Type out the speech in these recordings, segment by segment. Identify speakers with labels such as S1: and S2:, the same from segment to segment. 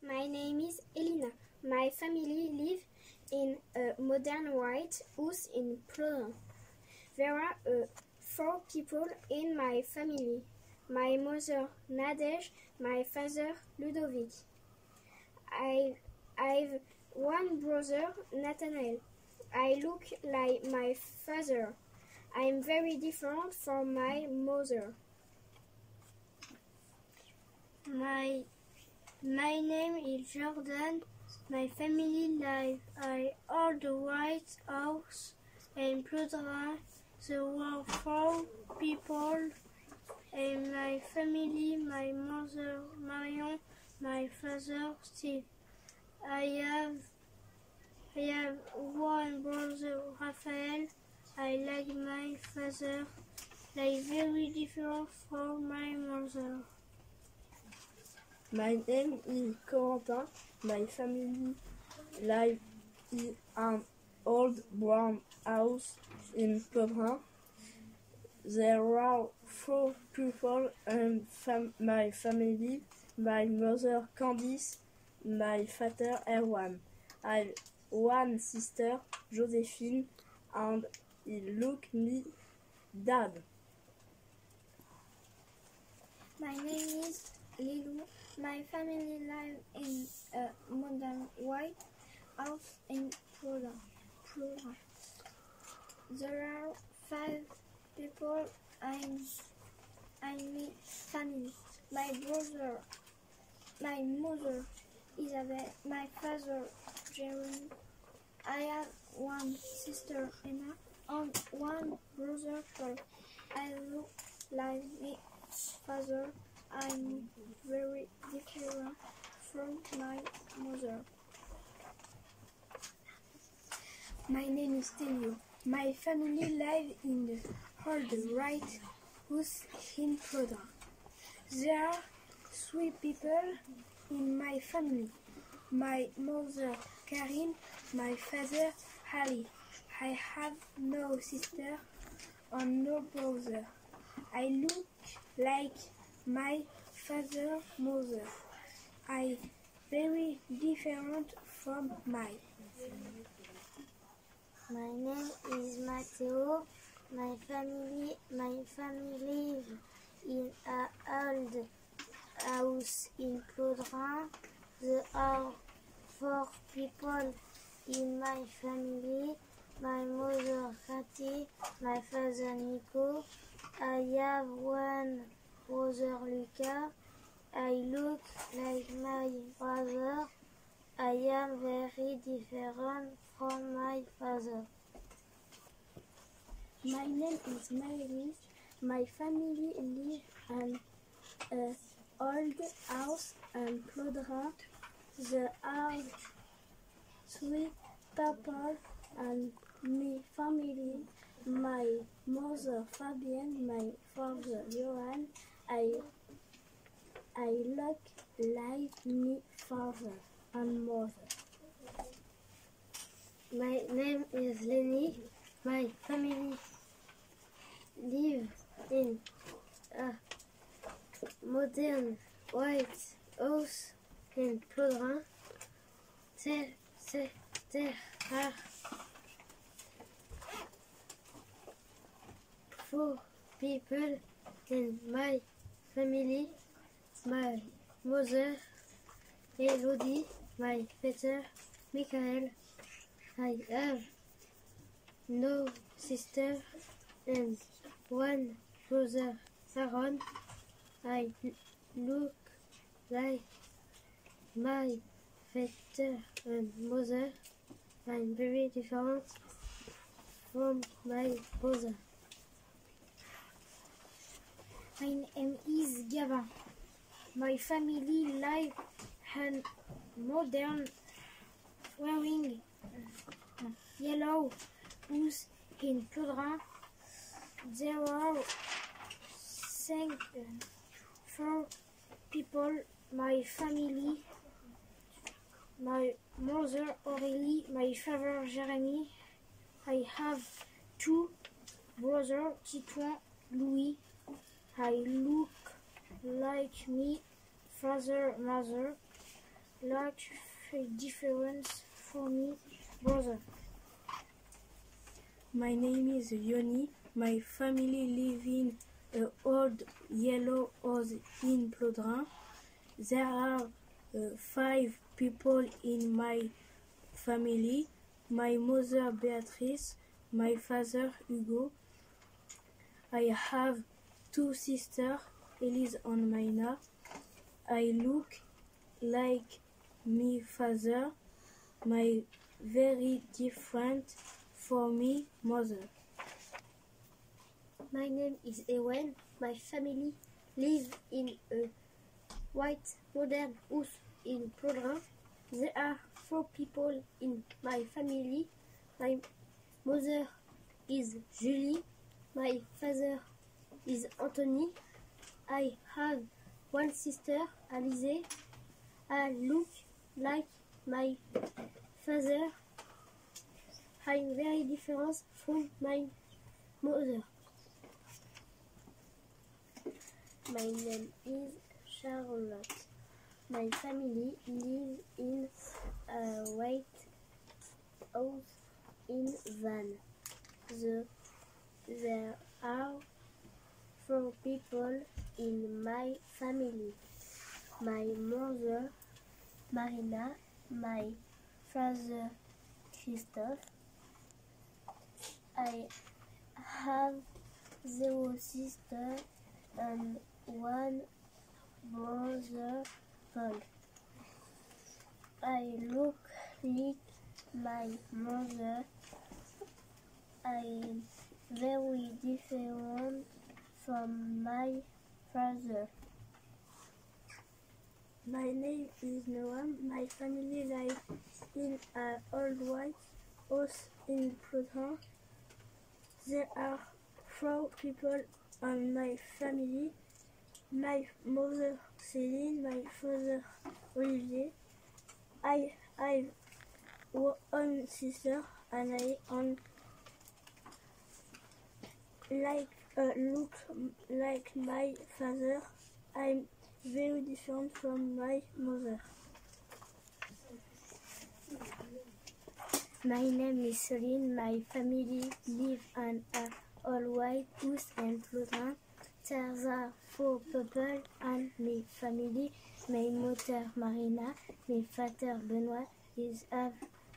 S1: My name is Elina. My family live in a modern white house in Plorin. There are 4 people in my family. My mother Nadej, my father Ludovic. I've one brother Nathanael. I look like my father. I'm very different from my mother.
S2: My name is Jordan. My family live at Old White House in Plorin. There were 4 people in my family. My mother Marion, my father Steve. I have one brother Raphael. I like my father. Like very different from my mother.
S3: My name is Corentin. My family live in an old brown house in Plorin. There are 4 people in my family. My mother Candice, my father Erwan. I have one sister Josephine, and he look me dad.
S4: My name is Lilou. My family live in a modern white house in Plorin. There are 5 people in my family. My mother Isabel, my father Jeremy. I have one sister Emma and one brother Paul. I look like my father. I'm very different from my mother.
S5: My name is Telio. My family live in the old right house in Plorin. There are 3 people in my family. My mother Karin, my father Ali. I have no sister and no brother. I look like my father mother. I very different from my.
S2: My name is Matteo. My family live in an old house in Plorin. There are 4 people in my family. My mother Cathy, my father Nico. I have one brother Luca. I look like my brother. I am very different from my father.
S5: My name is Mary. My family live in an old house in Plorin. There are 3 people in my family. My mother Fabienne, my father Johan. I look like my father and mother.
S2: My name is Lenny. My family live in a modern white house in Plorin. There are 4 people in my family. My mother Elodie, my father Michael. I have no sister and one brother Aaron. I look like my father and mother. I'm very different from my brother.
S4: My name is Gabin. My family live in modern wearing yellow house in Plorin. There are 4 people. My family. My mother Aurélie, my father Jérémy. I have 2 brothers, Titouan, Louis. I look like me father, mother.
S2: like different from my brother.
S3: My name is Yoni. My family live in an old yellow house in Plodrin. There are 5 people in my family. My mother Beatrice, my father Hugo. I have 2 sisters, Elise and Maina. I look like my father, my very different from my mother.
S2: My name is Ewen. My family live in a white modern house in Plodrin. There are 4 people in my family. My mother is Julie. My father is Anthony. I have 1 sister, Alize. I look like my father. I'm very different from my mother. My name is Charlotte. My family lives in a white house in Van. There are 4 people in my family. My mother, Marina, my father, Christophe. I have 0 sister and 1 brother, Paul. I look like my mother. I'm very different from my father.
S3: My name is Noam. My family lives in an old white house in Plodrin. There are 4 people in my family. My mother Céline, my father Olivier. I have 1 sister and I look like my father. I'm very different from my mother.
S2: My name is Celine. My family live in an all-white house in Plodrin. There are 4 people in my family. My mother Marina, my father Benoit. Is have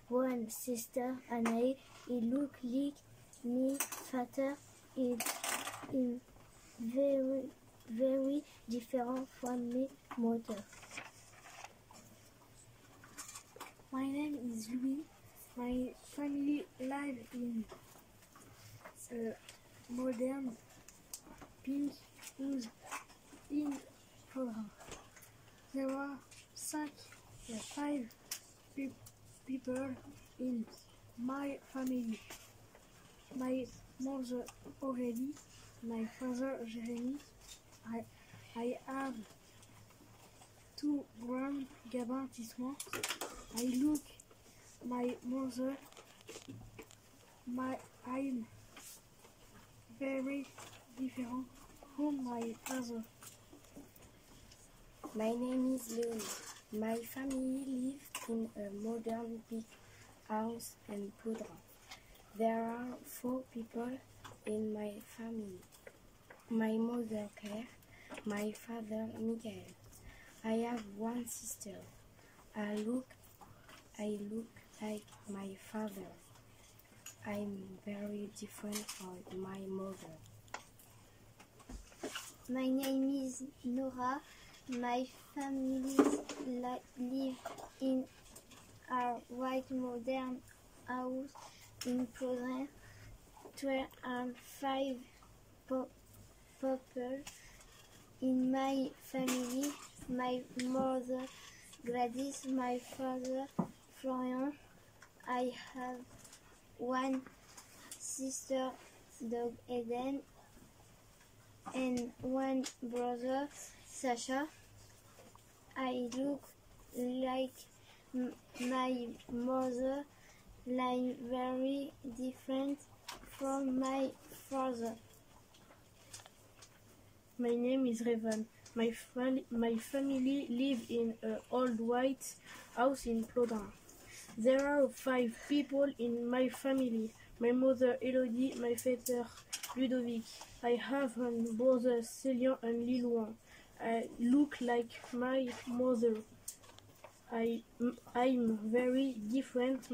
S2: 1 sister and I look like my father. Is very different from my mother.
S5: My name is Louis. My family lives in a modern pink house in Plodrin. There are 5 people in my family. My mother Aurélie, my father Jérémy. I have 2 grand Gabin Tisserand. I look my mother. I'm very different from my father.
S2: My name is Leonie. My family lives in a modern big house in Plodrin. There are 4 people in my family. My mother Claire, my father Michael. I have 1 sister. I look like my father. I'm very different from my mother.
S4: My name is Nora. My family live in a white modern house in Plodrin. 5 people in my family. My mother Gladys, my father Florian. I have 1 sister, dog Eden, and 1 brother, Sasha. I look like my mother, like very different from my father.
S3: My name is Revan. My family live in an old white house in Plodin. There are 5 people in my family. My mother Elodie, my father Ludovic. I have one brother Célian and Lilouan. I look like my mother. I'm very different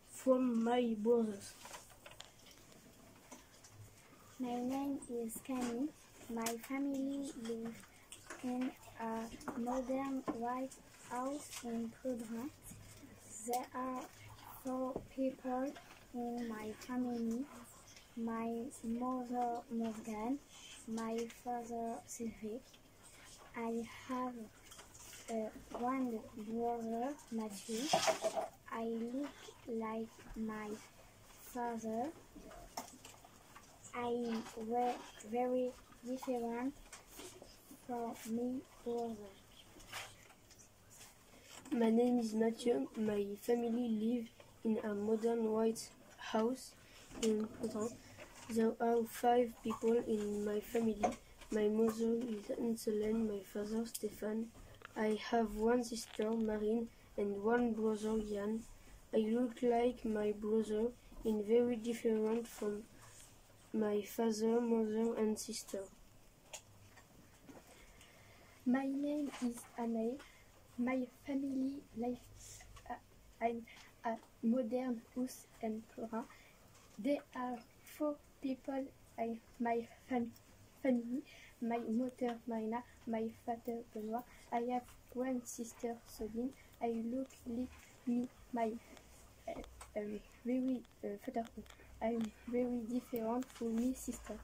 S3: from my brothers.
S6: My name is Camille. My family lives in a modern white house in Prudence. There are 4 people in my family. My mother Morgan, my father Sylvie. I have one brother Matthew. I look like my father. I'm very different from my brother.
S7: My name is Mathieu. My family live in a modern white house in Potin. There are 5 people in my family. My mother is Anne-Solène, my father Stéphane. I have one sister, Marine, and one brother, Jan. I look like my brother and very different from my father, mother, and sister.
S8: My name is Anaï. My family lives in a modern house in Florence. There are 4 people in my family. My mother Marina, my father Benoit. I have one sister Soline. I look like me, my very father. I'm very different from my sister.